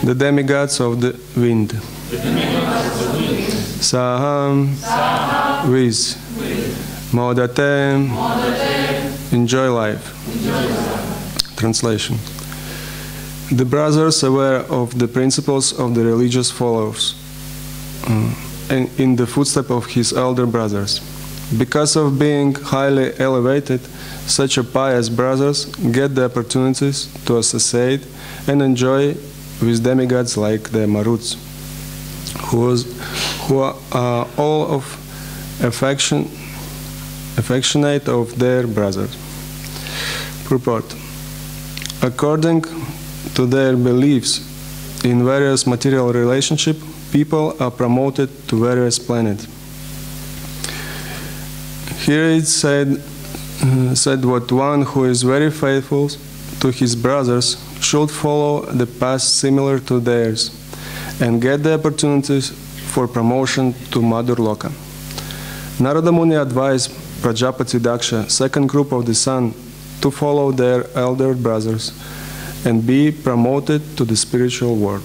the demigods of the wind. Saham, with, modate, enjoy life. Translation. The brothers aware of the principles of the religious followers and in the footsteps of his elder brothers. Because of being highly elevated, such a pious brothers get the opportunities to associate and enjoy with demigods like the Maruts, who are all of affectionate of their brothers. Purport. According to their beliefs in various material relationships, people are promoted to various planets. Here it said what one who is very faithful to his brothers should follow the path similar to theirs and get the opportunities for promotion to Mother Loka. Narada Muni advised Prajapati Daksha, second group of the sun, to follow their elder brothers and be promoted to the spiritual world.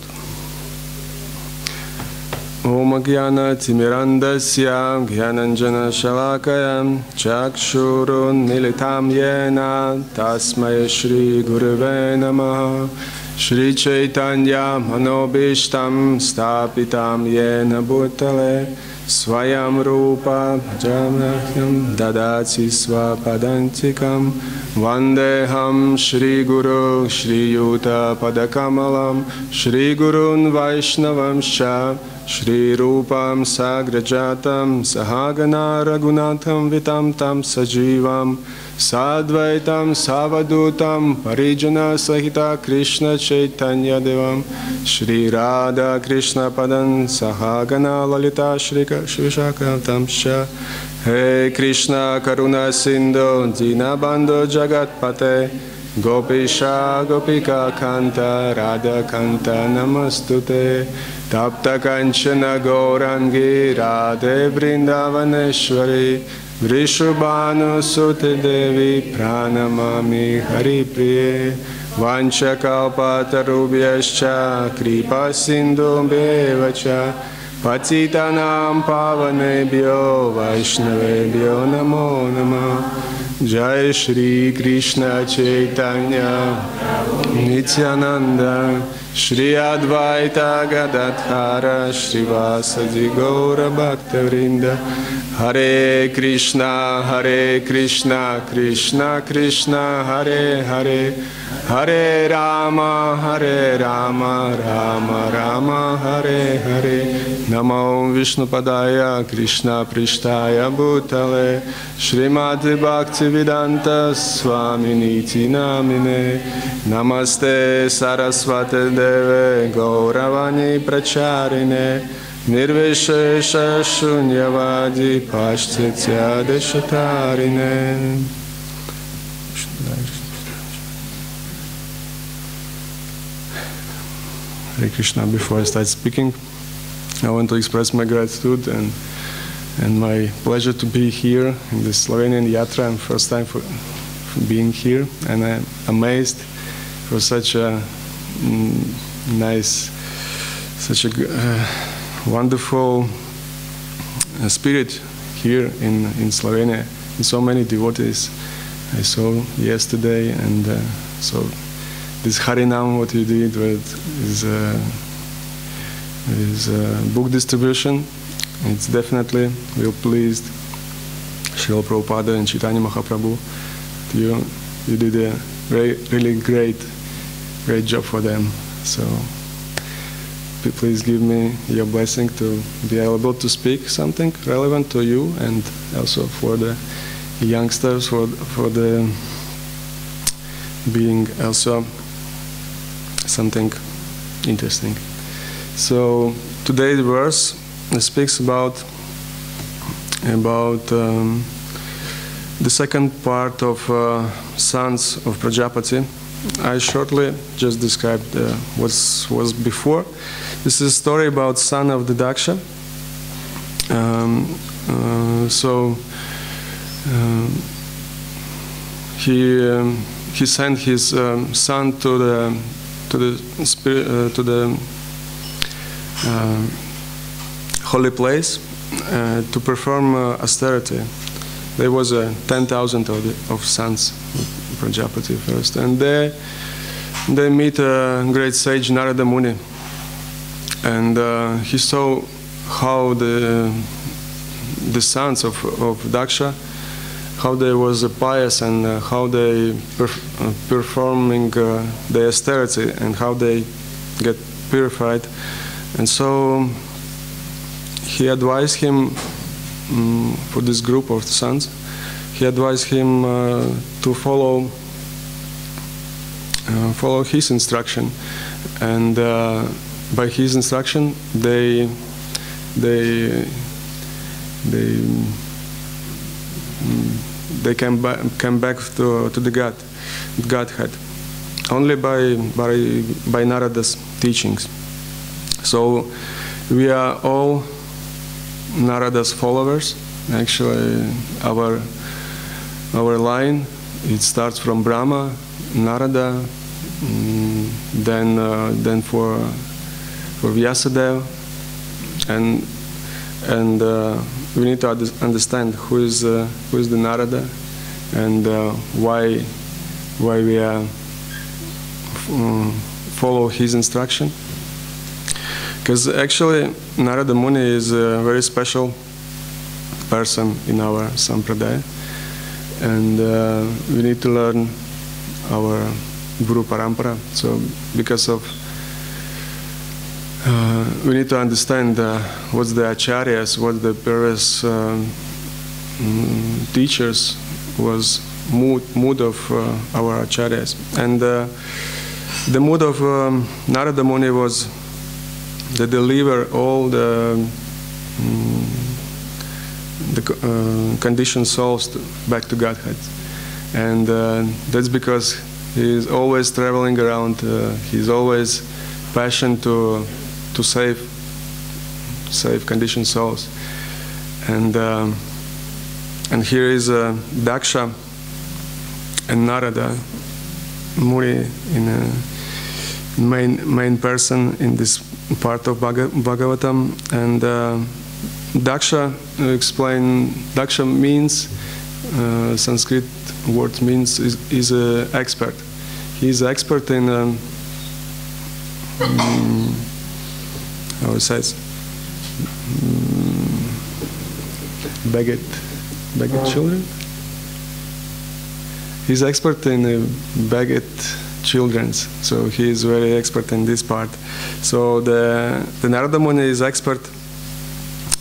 Om Jnana Timirandasya Jnananjana Shalakaya Chakshurun Militam Yena Tasmaya Shri Gurave Namaha Shri Chaitanya Manobishtam Stapitam Yena Bhutale Swayam Rupa Bhajamaham Dadati Swapadantikam Vandeham Shri Guru Shri Yuta Padakamalam Shri Gurun Vaishnavam Sha Shri Rupam Sagrajatam Sahagana Ragunatham Vitam Tam Sajivam Sadvaitam Savadutam Parijana Sahita Krishna Chaitanya Devam Shri Radha Krishna Padan Sahagana Lalita Shri Vishakatam Sha Hey Krishna Karuna Sindhu Dinabandhu Jagatpate Gopisha Gopika Kanta Radha Kanta Namastute Tapta Kanchana Gaurangi Radhe Vrindavaneshwari Vrishubhanu Sute Devi Pranamami Haripriye Vanchakalpatarubhyascha Kripa Sindhu Bevacha Patitanam Pavanebhyo Vaishnavebhyo Namo Namah Jai Shri Krishna Chaitanya Nityananda Shri Advaita Gadadhara Srivasadi Gaura Bhaktavrinda Hare Krishna Krishna Krishna Hare Hare Hare Rama Rama Rama Hare Hare Namo Vishnupadaya Krishna Prishtaya Bhutale Srimati Bhaktivedanta Swaminiti Namine Namaste Saraswate Deve Gauravani Pracharine Nirvishesha Shunyavadi Pashtitya Deshatarine. Hare Krishna. Before I start speaking, I want to express my gratitude and my pleasure to be here in the Slovenian Yatra. I'm first time for being here, and I'm amazed for such a nice, such a wonderful spirit here in Slovenia, and so many devotees I saw yesterday, and so this Harinam, what you did with is book distribution, it's definitely will pleased Srila Prabhupada and Chaitanya Mahaprabhu. You did a really great job for them. So please give me your blessing to be able to speak something relevant to you, and also for the youngsters, for the being also something interesting. So today's verse speaks about the second part of sons of Prajapati. I shortly just described what was before. This is a story about son of the Daksha. He sent his son to the the holy place to perform austerity. There was 10,000 of sons of Prajapati first, and they meet a great sage Narada Muni, and he saw how the sons of Daksha, how they was pious, and how they performing the austerity, and how they get purified. And so he advised him, for this group of sons, he advised him to follow his instruction, and by his instruction they came back to the Godhead only by Narada's teachings. So we are all Narada's followers. Actually, our line, it starts from Brahma, Narada, then for Vyasadeva, and we need to understand who is the Narada, and why we are follow his instruction. Because actually Narada Muni is a very special person in our Sampradaya, and we need to learn our Guru Parampara. So because of we need to understand what's the acharyas, what the previous teachers was mood of our acharyas, and the mood of Narada Muni was they deliver all the conditioned souls back to Godhead, and that's because he is always traveling around. He's always passionate to save conditioned souls, and here is Daksha and Narada Muni in a main person in this part of Bhagavatam. And Daksha means Sanskrit word means is an expert. He is expert in how it says begged children. He's expert in begged children, so he is very expert in this part. So the Narada Muni is expert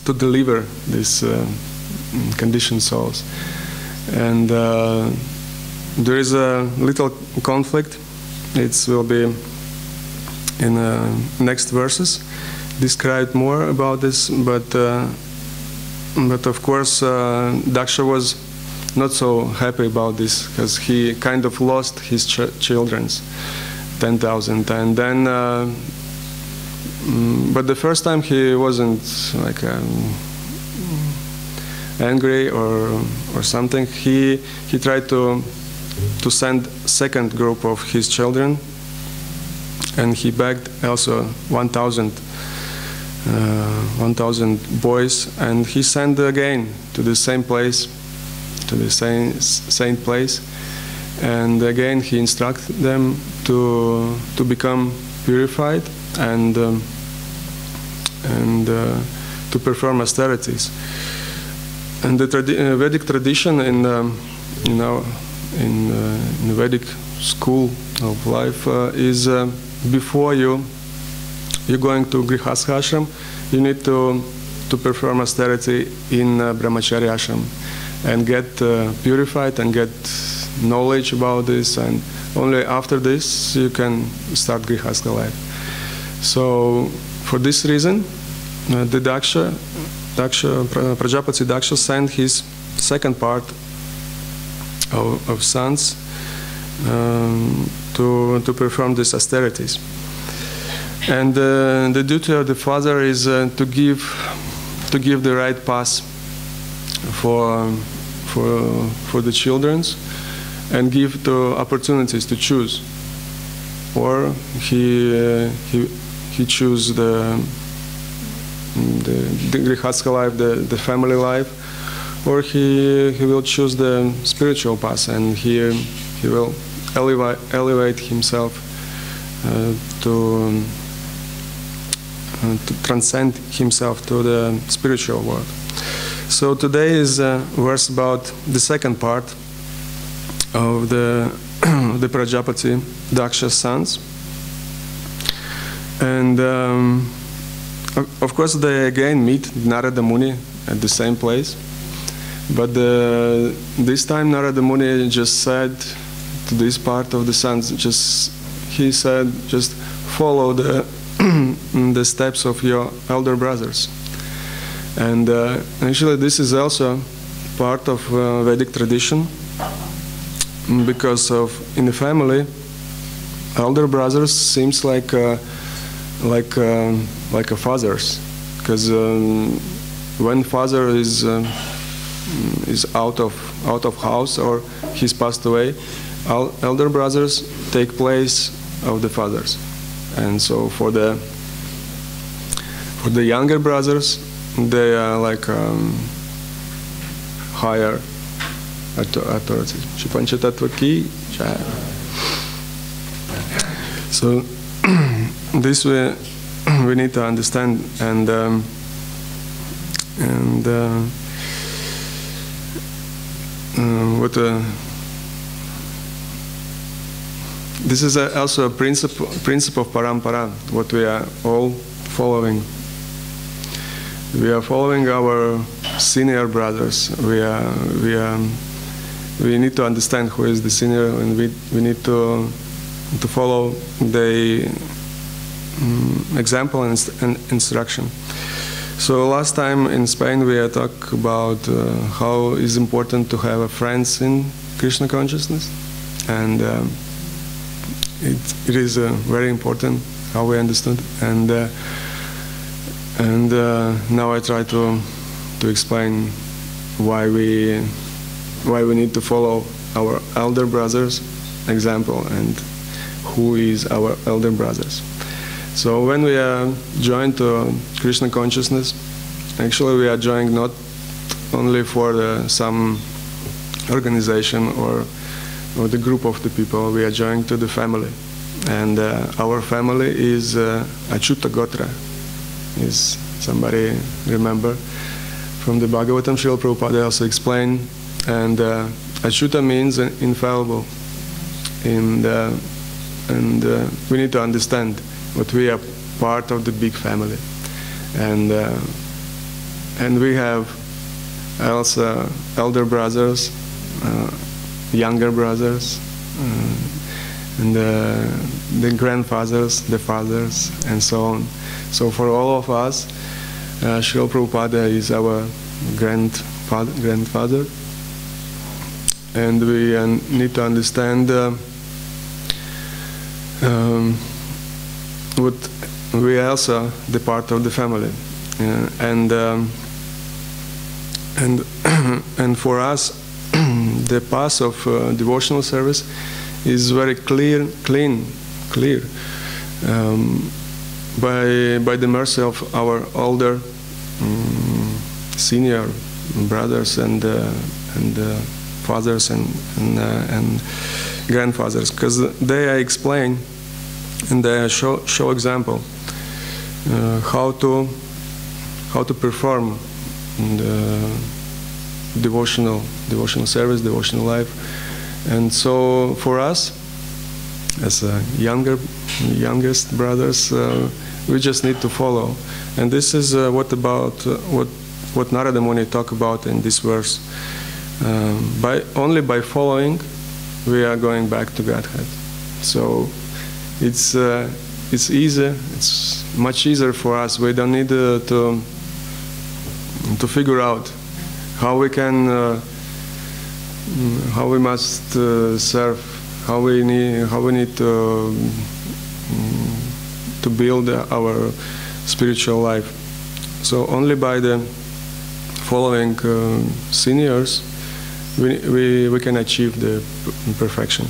to deliver these conditioned souls, and there is a little conflict. It will be in next verses described more about this, but of course Daksha was not so happy about this, because he kind of lost his children's 10,000, and then but the first time he wasn't like angry or something. He tried to send second group of his children, and he begged also 1,000 boys, and he sent again to the same place, to the same place, and again he instructed them to become purified and to perform austerities. And the Vedic tradition in the Vedic school of life is before you're going to Grihastha ashram, you need to perform austerity in Brahmacharya ashram and get purified and get knowledge about this, and only after this you can start Grihastha life. So for this reason, the Prajapati Daksha sent his second part of sons to perform these austerities. And the duty of the father is to give the right path for the children, and give the opportunities to choose. or he choose the grihastha life, the family life, or he will choose the spiritual path, and he will elevate himself to transcend himself to the spiritual world. So today is a verse about the second part of the Prajapati Daksha's sons. And of course they again meet Narada Muni at the same place. But this time Narada Muni just said to this part of the sons, he said, just follow the steps of your elder brothers. And actually this is also part of Vedic tradition, because in the family, elder brothers seems like a fathers, because when father is out of house or he's passed away, elder brothers take place of the fathers. And so for the younger brothers, they are like higher authority. So this way we need to understand, and this is also a principle of parampara, what we are all following. We are following our senior brothers. We need to understand who is the senior, and we need to follow the example and instruction. So last time in Spain we had talked about how it's important to have friends in Krishna consciousness, and it is very important how we understood. And now I try to explain why we need to follow our elder brothers' example and who is our elder brothers. So when we are joined to Krishna consciousness, actually we are joined not only for some organization or the group of the people, we are joined to the family. And our family is Achyuta Gotra. Is somebody remember? From the Bhagavatam, Srila Prabhupada also explained, and Achyuta means infallible. And we need to understand that we are part of the big family, and we have also elder brothers, younger brothers, and the grandfathers, the fathers, and so on. So for all of us, Srila Prabhupada is our grandfather, and we need to understand what we are also the part of the family, and for us the path of devotional service is very clear. By the mercy of our older senior brothers and fathers and grandfathers, because they explain and they show example how to perform the devotional service, devotional life. And so for us, as youngest brothers, we just need to follow. And this is what Narada Muni talk about in this verse. Only by following, we are going back to Godhead. So it's easy. It's much easier for us. We don't need to figure out how we can, how we must serve, how we need to build our spiritual life. So only by the following seniors we can achieve the perfection.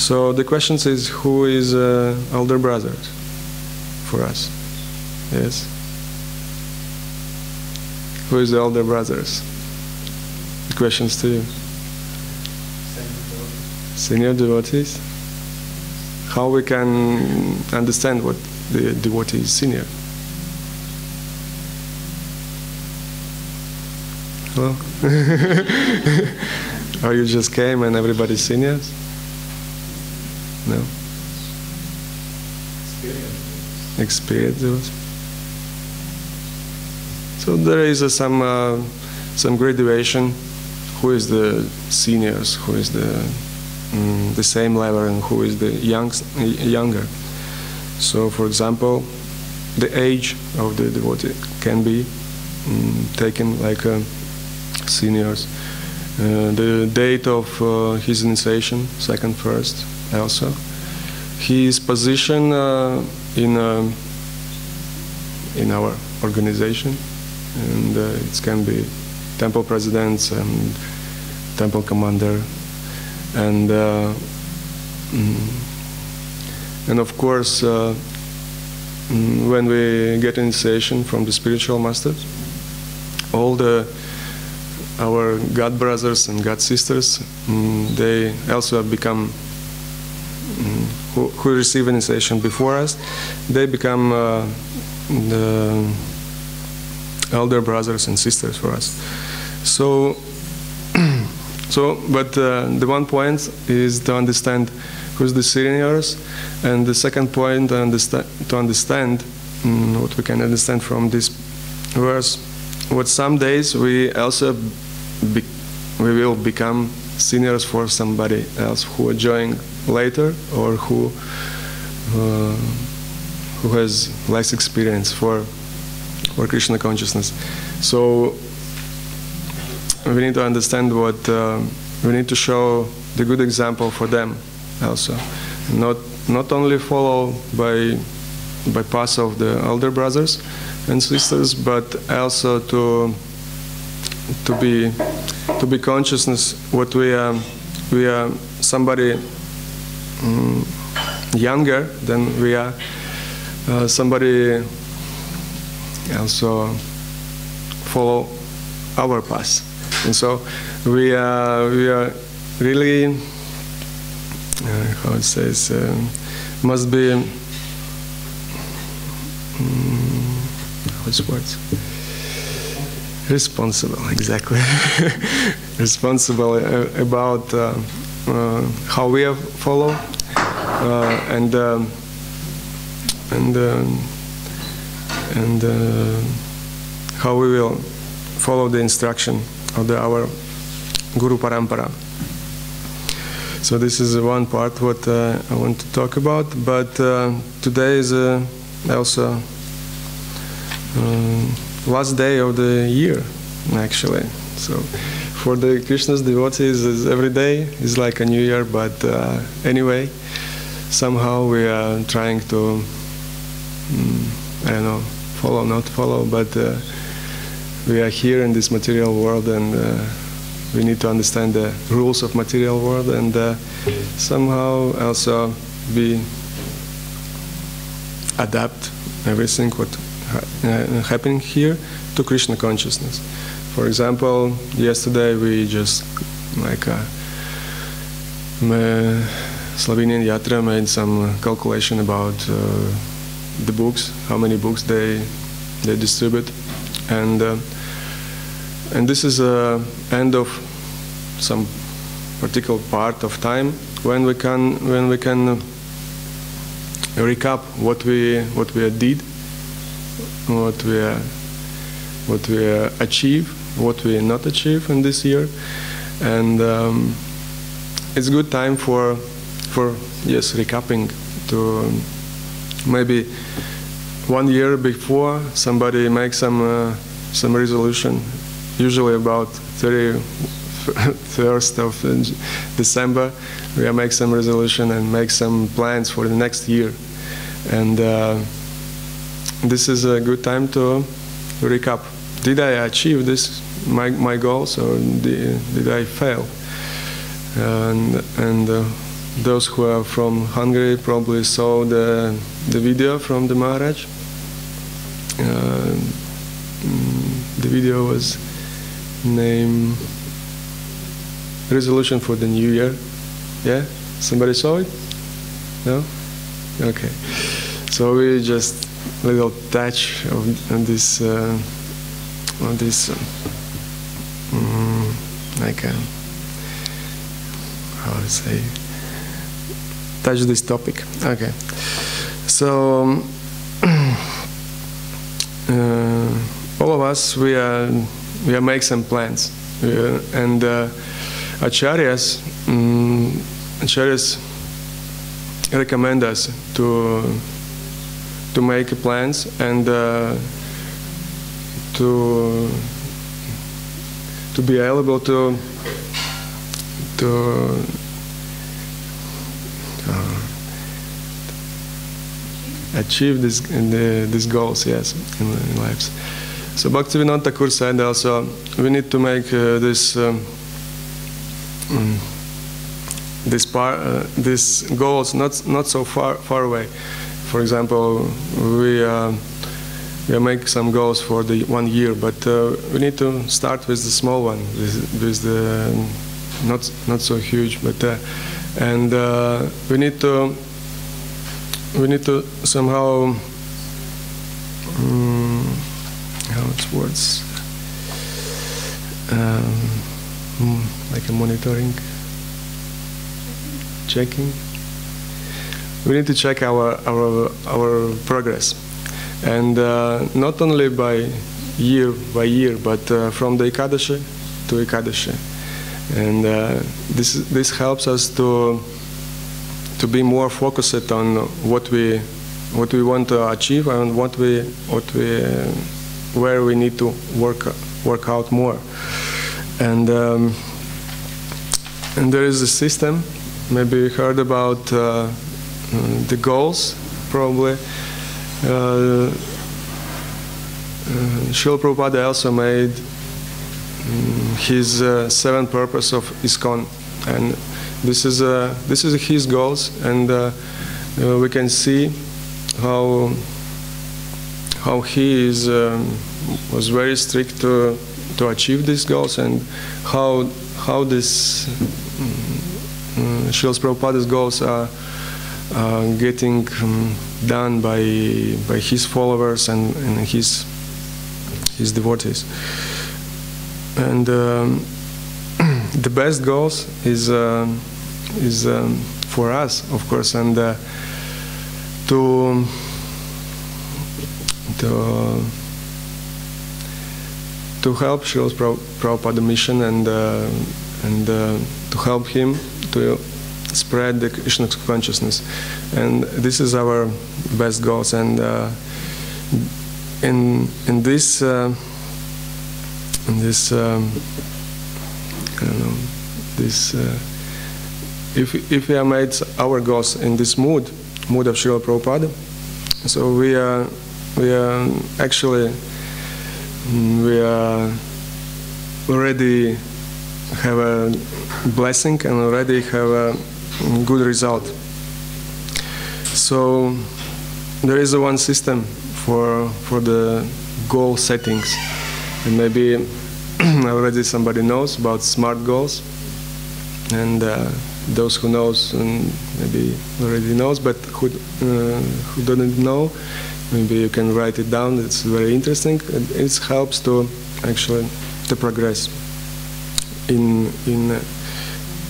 So the question is, who is elder brother for us? Yes. Who is the elder brothers? The questions to you. Senior devotees. How we can understand what the devotee is senior? Hello? Or you just came and everybody's seniors? No? Experience. So there is some graduation. Who is the seniors? Who is the same level, and who is the younger? So, for example, the age of the devotee can be taken like seniors. The date of his initiation, second, first, also. His position in our organization, and it can be temple presidents and temple commander, and of course when we get initiation from the spiritual masters, all our God brothers and God sisters, they also become who receive initiation before us, they become the elder brothers and sisters for us. So, but the one point is to understand who's the seniors, and the second point to understand what we can understand from this verse. What some days we also we will become seniors for somebody else who are joining later, or who has less experience for Krishna consciousness. So we need to understand what we need to show the good example for them also, not only follow by path of the elder brothers and sisters, but also to be consciousness what we are somebody younger than we are, somebody also follow our path, and so we are really how it says must be what's words responsible, exactly. Responsible about how we follow and how we will follow the instruction of our Guru Parampara. So this is one part what I want to talk about, but today is also last day of the year, actually. So for the Krishna's devotees, every day is like a new year, but anyway, somehow we are trying to, I don't know, follow, not follow, but we are here in this material world, and we need to understand the rules of material world, and somehow also adapt everything what happening here to Krishna consciousness. For example, yesterday we just like Slovenian Yatra made some calculation about the books, how many books they distribute, and this is end of some particular part of time when we can recap what we did, what we achieve, what we not achieve in this year, and it's a good time for yes, recapping, to maybe 1 year before somebody makes some resolution, usually about 31st of December, we make some resolution and make some plans for the next year, and this is a good time to recap. Did I achieve this my goals, or did I fail? And those who are from Hungary probably saw the video from the Maharaj. The video was named Resolution for the New Year. Yeah? Somebody saw it? No? Okay. So we just little touch on this like a, how to say, touch this topic. Okay. So all of us, we are make some plans, and acharyas recommend us to make plans and to be able to achieve these goals, yes, in lives. So Bhaktivinoda Thakur said also, we need to make these goals not so far away. For example, we make some goals for the 1 year, but we need to start with the small one, with the not so huge, but and we need to somehow how it's words like a monitoring, checking. We need to check our progress, and not only by year, but from the Ekadashi to Ekadashi, and this helps us to be more focused on what we want to achieve and where we need to work out more, and there is a system. Maybe you heard about the goals, probably. Srila Prabhupada also made his 7 purpose of ISKCON, and this is his goals, and we can see how he was very strict to achieve these goals, and how this Srila Prabhupada's goals are getting done by his followers and his devotees. And the best goals is for us, of course, and to help Srila Prabhupada mission and to help him to spread the Krishna consciousness, and this is our best goals. And in this I don't know, this if we have made our goals in this mood of Srila Prabhupada, so we are actually already have a blessing and already have a good result. So there is one system for the goal settings, and maybe already somebody knows about SMART goals, and those who knows maybe already knows, but who doesn't know, maybe you can write it down. It's very interesting. It helps to actually to progress in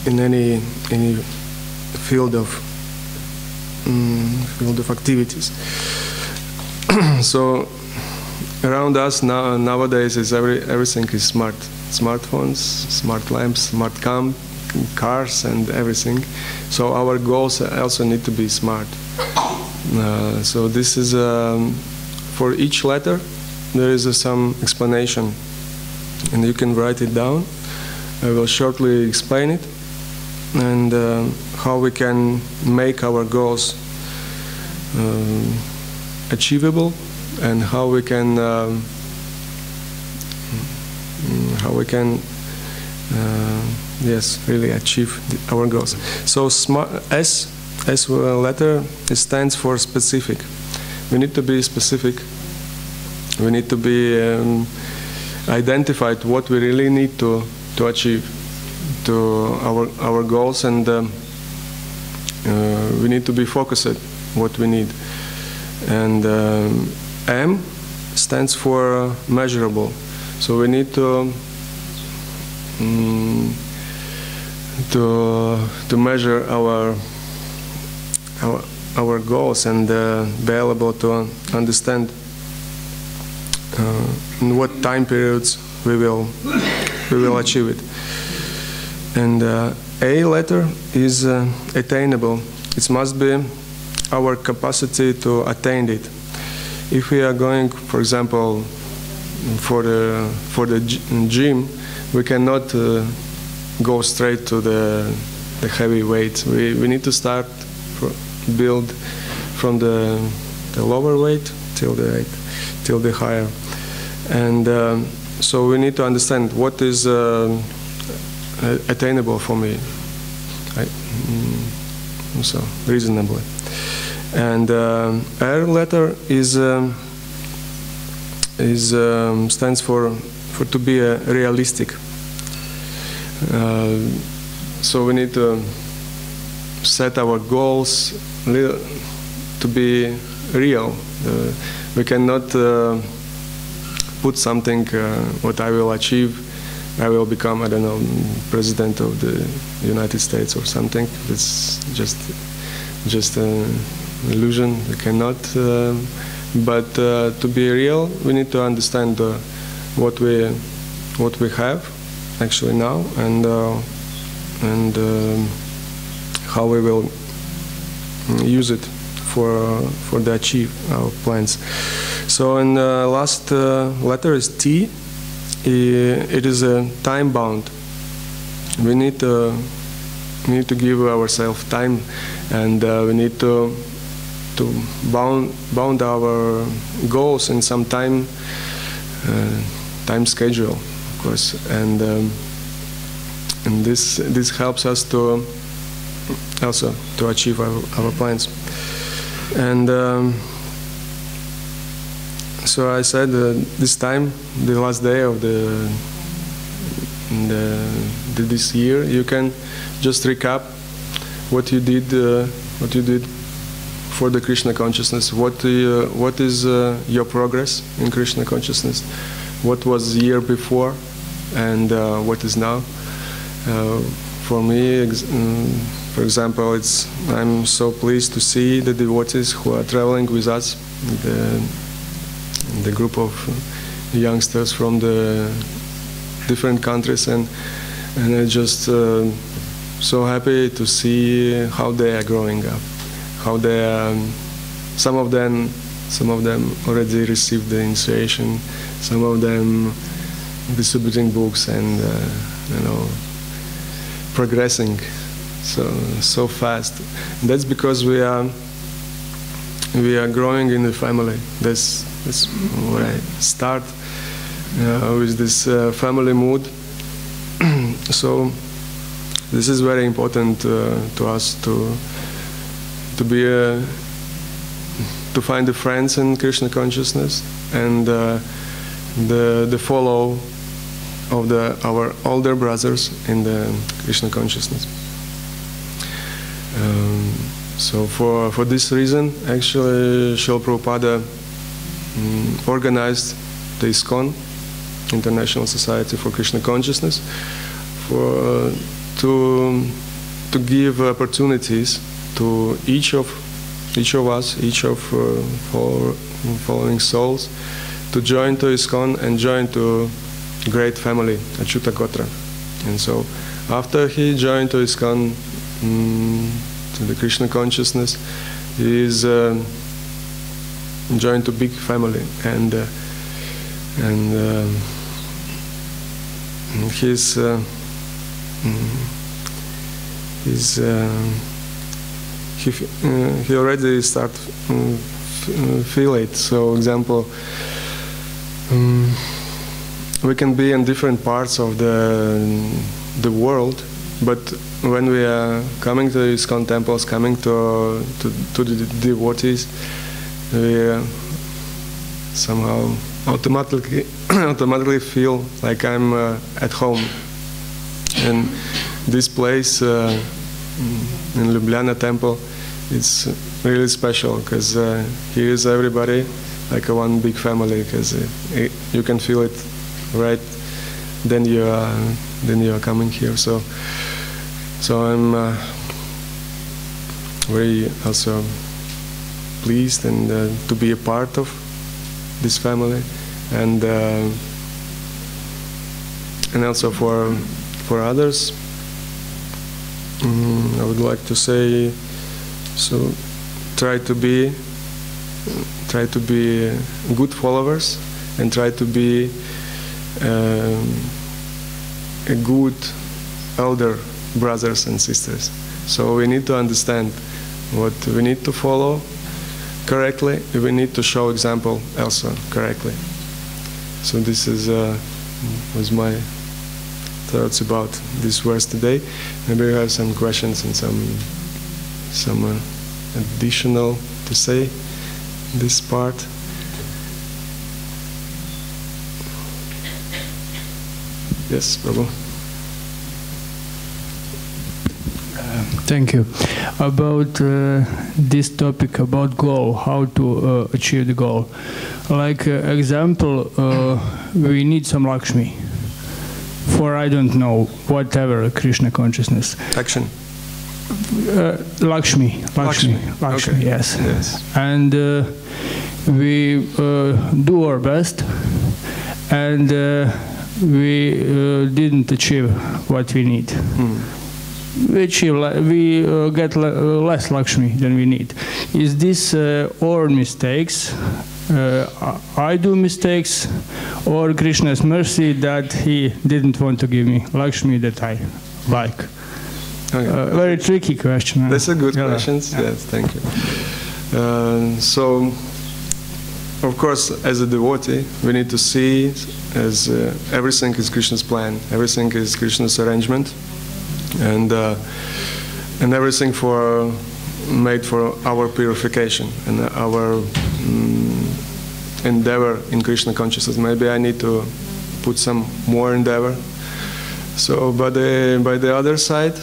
any field of activities. So around us nowadays everything is smart. Smartphones, smart lamps, smart cars, and everything. So our goals also need to be smart. So this is for each letter there is some explanation, and you can write it down. I will shortly explain it, and how we can make our goals achievable, and how we can yes, really achieve our goals. So S letter, it stands for specific. We need to be specific. We need to be identified what we really need to achieve to our goals, and we need to be focused what we need. And M stands for measurable. So we need to measure our goals and be able to understand in what time periods we will achieve it. And A letter is attainable. It must be our capacity to attain it. If we are going, for example, for the gym, we cannot go straight to the heavy weights. We need to start build from the lower weight till the higher. And so we need to understand what is attainable for me, so reasonably. And R letter stands for to be realistic. So we need to set our goals to be real. We cannot put something what I will achieve. I will become, I don't know, president of the United States or something. It's just an illusion. We cannot. But to be real, we need to understand what we have actually now, and how we will use it for to achieve our plans. So, and last letter is T. It is a time bound. We need to give ourselves time, and we need to bound our goals in some time schedule, of course, and this helps us to also to achieve our plans. And so I said this time, the last day of this year, you can just recap what you did for the Krishna consciousness. What is your progress in Krishna consciousness? What was the year before, and what is now? For me, for example, I'm so pleased to see the devotees who are traveling with us, the group of youngsters from the different countries, and I'm just so happy to see how they are growing up, how they are, some of them already received the initiation, some of them distributing books and you know, progressing so fast. And that's because we are growing in the family. That's where I start with this family mood. So this is very important to us to find the friends in Krishna consciousness, and the follow of our older brothers in the Krishna consciousness. So for this reason, actually, Srila Prabhupada organized the ISKCON, International Society for Krishna Consciousness, to give opportunities to each of us, each of following souls, to join to ISKCON and join to great family, Achyuta Gotra. And so after he joined to ISKCON, to the Krishna consciousness, he is joined to big family, and he already start feel it. So, example, we can be in different parts of the the world, but when we are coming to ISKCON temples, coming to the devotees, we somehow automatically feel like I'm at home. And this place in Ljubljana temple, it's really special because here is everybody like a one big family, because you can feel it right then you are coming here. So I'm very also pleased and to be a part of this family, and also for others, I would like to say, so try to be good followers and try to be a good elder brothers and sisters. So we need to understand what we need to follow correctly. We need to show example also correctly. So this is was my thoughts about this verse today. Maybe you have some questions and some additional to say this part. Yes, Prabhu. Thank you. About this topic about goal, how to achieve the goal. Like example, we need some Lakshmi for, I don't know, whatever Krishna consciousness. Action. Lakshmi, okay. Yes. And we do our best, and we didn't achieve what we need. We get less Lakshmi than we need. Is this our mistakes? I do mistakes, or Krishna's mercy that he didn't want to give me Lakshmi that I like? Okay. Very tricky question. That's a good question. Yes, thank you. So, of course, as a devotee, we need to see as everything is Krishna's plan, everything is Krishna's arrangement, and everything made for our purification and our endeavor in Krishna consciousness. Maybe I need to put some more endeavor. So, by the other side,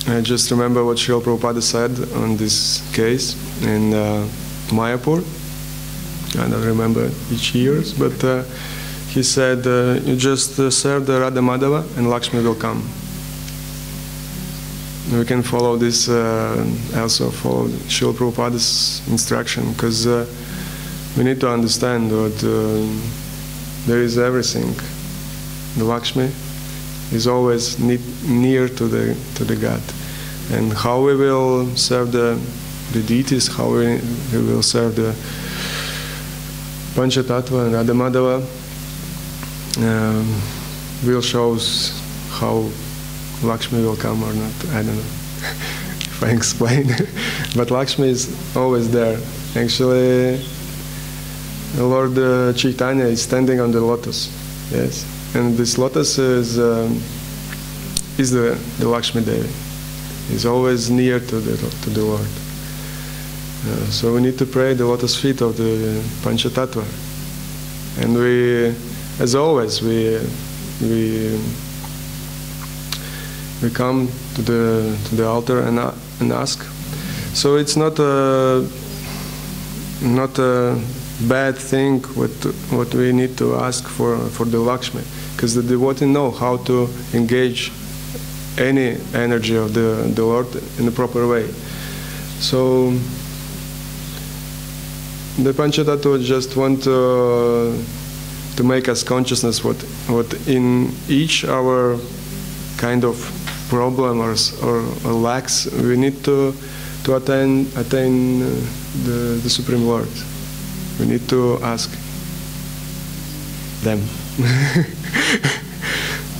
I just remember what Srila Prabhupada said on this case in Mayapur. I don't remember each year, but he said, you just serve the Radha Madhava and Lakshmi will come. We can follow this, also follow Srila Prabhupada's instruction, because we need to understand that there is everything. The Lakshmi is always near to the God, and how we will serve the deities, how we will serve the Panchatattva and Radha Madhava, will show us how Lakshmi will come or not. I don't know if I explain, but Lakshmi is always there. Actually, Lord Chaitanya is standing on the lotus. Yes. And this lotus is the Lakshmi Devi. He's always near to the Lord. So we need to pray the lotus feet of the Panchatattva. And we, as always, we come to the altar and ask. So it's not a bad thing what we need to ask for the Lakshmi, because the devotee know how to engage any energy of the Lord in the proper way. So the Panchatattva just want to make us consciousness what in each our kind of problem or lacks we need to attain the Supreme Lord. We need to ask them.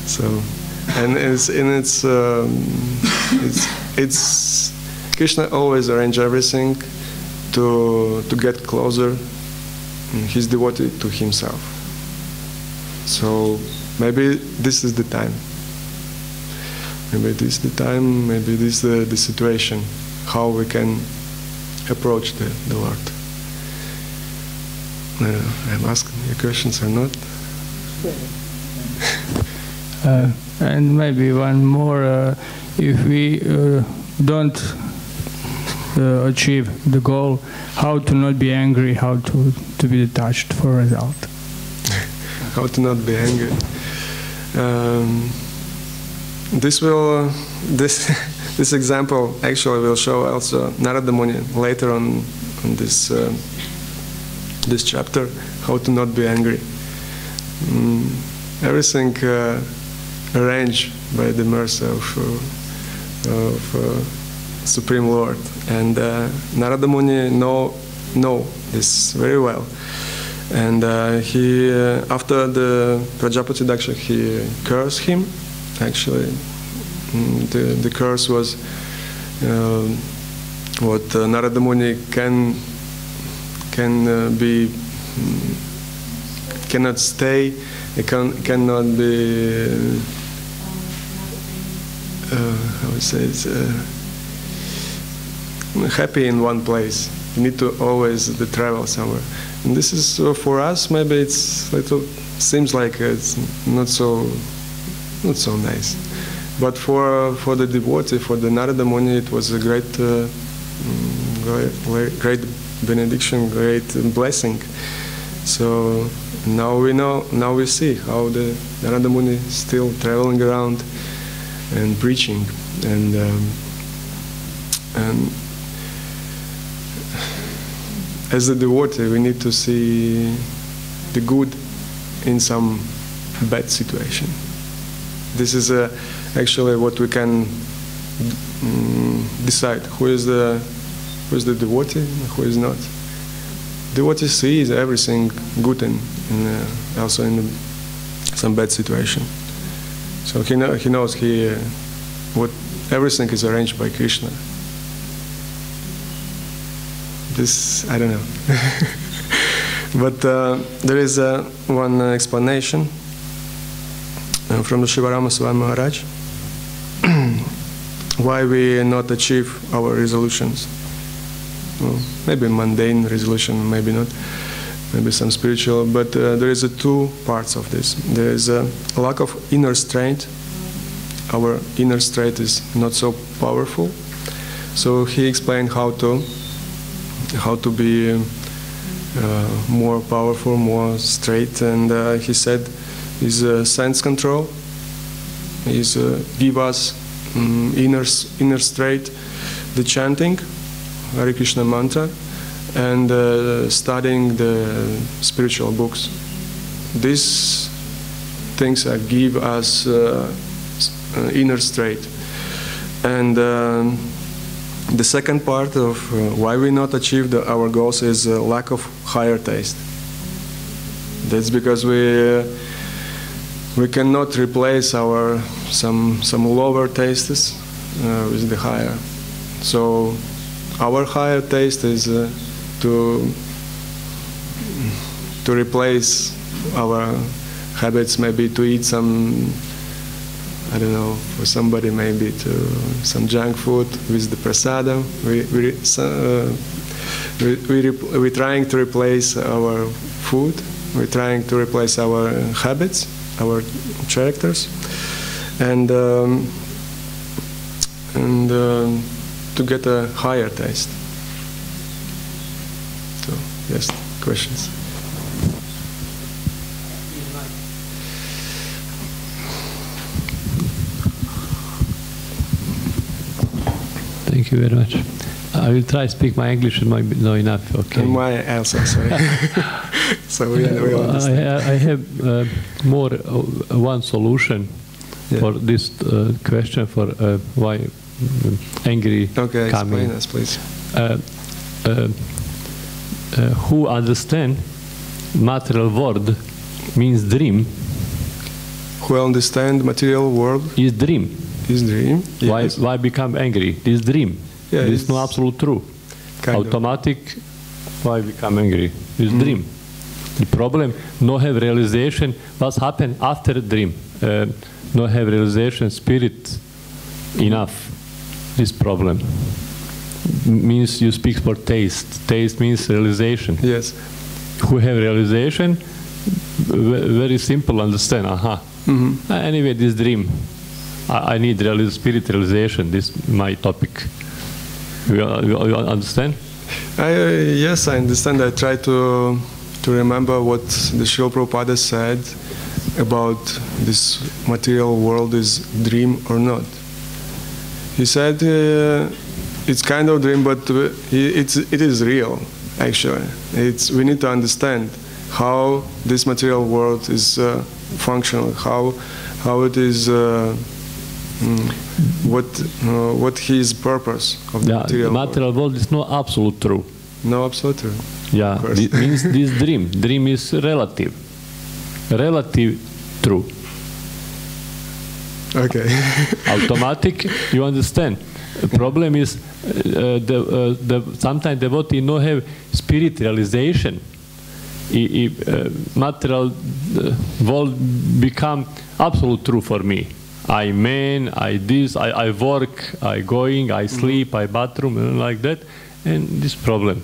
So, and it's Krishna always arrange everything to get closer his devotee to himself. So maybe this is the time. maybe this the time, maybe this the situation, how we can approach the Lord. I'm asking you questions or not? And maybe one more, if we don't achieve the goal, how to not be angry, how to be detached for a result. How to not be angry. This example actually will show also Narada Muni later on this this chapter, how to not be angry. Everything arranged by the mercy of Supreme Lord, and Narada Muni know this very well. And he, after the Prajapati Daksha, he cursed him. Actually, the curse was what Narada Muni cannot stay, cannot be how we say it, happy in one place. You need to always travel somewhere. And this is for us. Maybe it's little seems like it's not so nice, but for the devotee, for the Narada Muni, it was a great benediction, great blessing. So now we know. Now we see how the Narada Muni is still traveling around and preaching, and as a devotee, we need to see the good in some bad situation. This is actually what we can decide who is the devotee and who is not. Devotee sees everything good in also in some bad situation. So he knows what everything is arranged by Krishna. This, I don't know. But there is one explanation from the Shivarama Swami Maharaj why we not achieve our resolutions. Well, maybe mundane resolution, maybe not, maybe some spiritual, but there is two parts of this. There is a lack of inner strength. Our inner strength is not so powerful. So he explained how to be more powerful, more straight, and he said is sense control, is give us inner straight, the chanting Hare Krishna mantra, and studying the spiritual books. These things give us inner straight. And the second part of why we not achieve our goals is lack of higher taste. That's because we cannot replace our some lower tastes with the higher. So our higher taste is to replace our habits, maybe to eat some, I don't know, for somebody maybe to some junk food with the prasadam. We're trying to replace our food. We're trying to replace our habits, our characters, and to get a higher taste. So yes, questions. Thank you very much. I will try to speak my English, it might be not enough. Okay. And my also, sorry. So we understand. I have more one solution for this question, for why angry okay, coming. Explain us, please. Who understand material world means dream. Who understand material world is dream. Is dream. Yes. Why become angry? This dream. Yeah, this is no absolute true. Automatic. Why become angry? This dream. The problem, no have realization. What's happened after dream? No have realization. Spirit enough. This problem means you speak for taste. Taste means realization. Yes. Who have realization, very simple understand. Aha. Anyway, this dream, I need spirit realization. This is my topic. You understand? Yes, I understand. I try to remember what the Srila Prabhupada said about this material world is dream or not. He said it's kind of dream, but it is real. Actually, we need to understand how this material world is functional, how it is, what his purpose of the material world. Material world is no absolute true. No absolute true. Yeah, it means this dream. Dream is relative. Relative true. Okay. Automatic, you understand. The problem is sometimes devotee no have spirit realization. Material world become absolute true for me. I man, I this, I work, I going, I sleep, I bathroom, and like that. And this problem.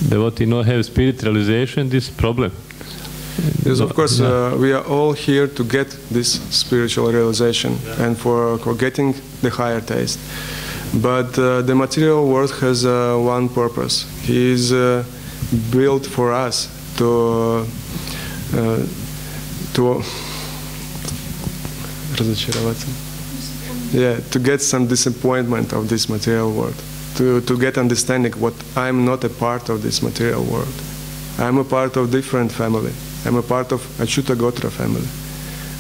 Devotee no have spirit realization, this problem. Yes, of course, we are all here to get this spiritual realization and for getting the higher taste. But the material world has one purpose. He is built for us to get some disappointment of this material world, to get understanding what I'm not a part of this material world. I'm a part of different family. I'm a part of Achyuta Gotra family.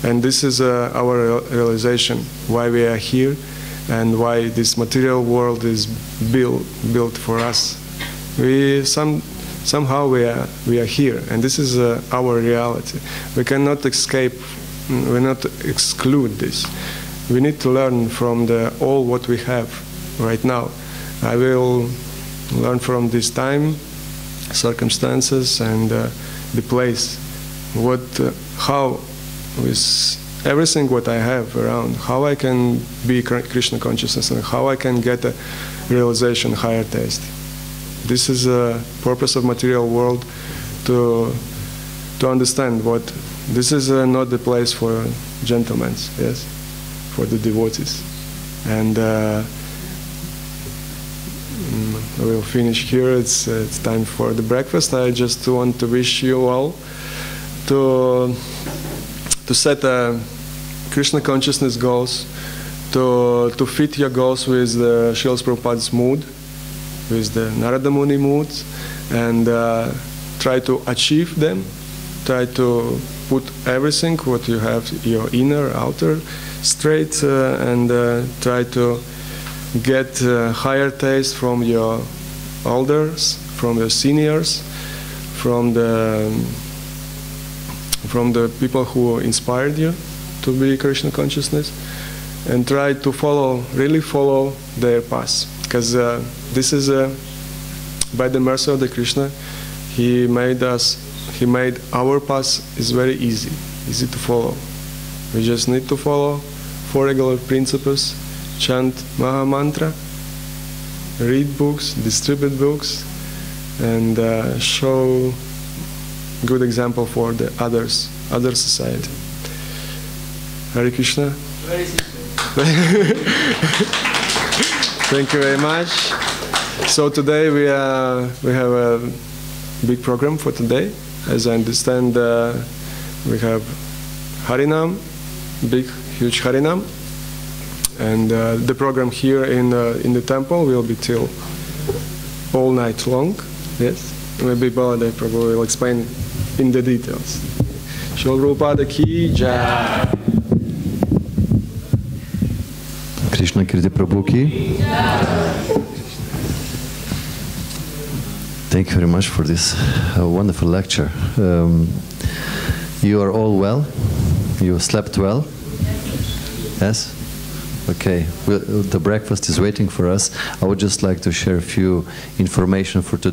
And this is our realization, why we are here and why this material world is built for us. Somehow we are here, and this is our reality. We cannot escape, we cannot exclude this. We need to learn from all what we have right now. I will learn from this time, circumstances, and the place. How with everything what I have around, how I can be Krishna consciousness and how I can get a realization, higher taste. This is a purpose of material world, to understand what this is not the place for gentlemen, yes, for the devotees. And we'll finish here. It's time for the breakfast. I just want to wish you all to set Krishna consciousness goals, to fit your goals with the Srila Prabhupada's mood, with the Narada Muni mood, and try to achieve them. Try to put everything what you have, your inner, outer, straight, and try to get higher taste from your elders, from your seniors, from the people who inspired you to be Krishna consciousness, and try to really follow their path. Because this is, by the mercy of the Krishna, He made our path is very easy to follow. We just need to follow 4 regular principles, chant Maha Mantra, read books, distribute books, and show good example for the other society. Hare Krishna. Very simple. Thank you very much. So today we have a big program for today. As I understand, we have Harinam, big, huge Harinam, and the program here in the temple will be till all night long. Yes, maybe Baladev Prabhu will explain in the details. Srila Prabhupada ki jai. Krisna Kirti Prabhu ki. Thank you very much for this wonderful lecture. You are all well? You slept well? Yes? Okay. The breakfast is waiting for us. I would just like to share a few information for today.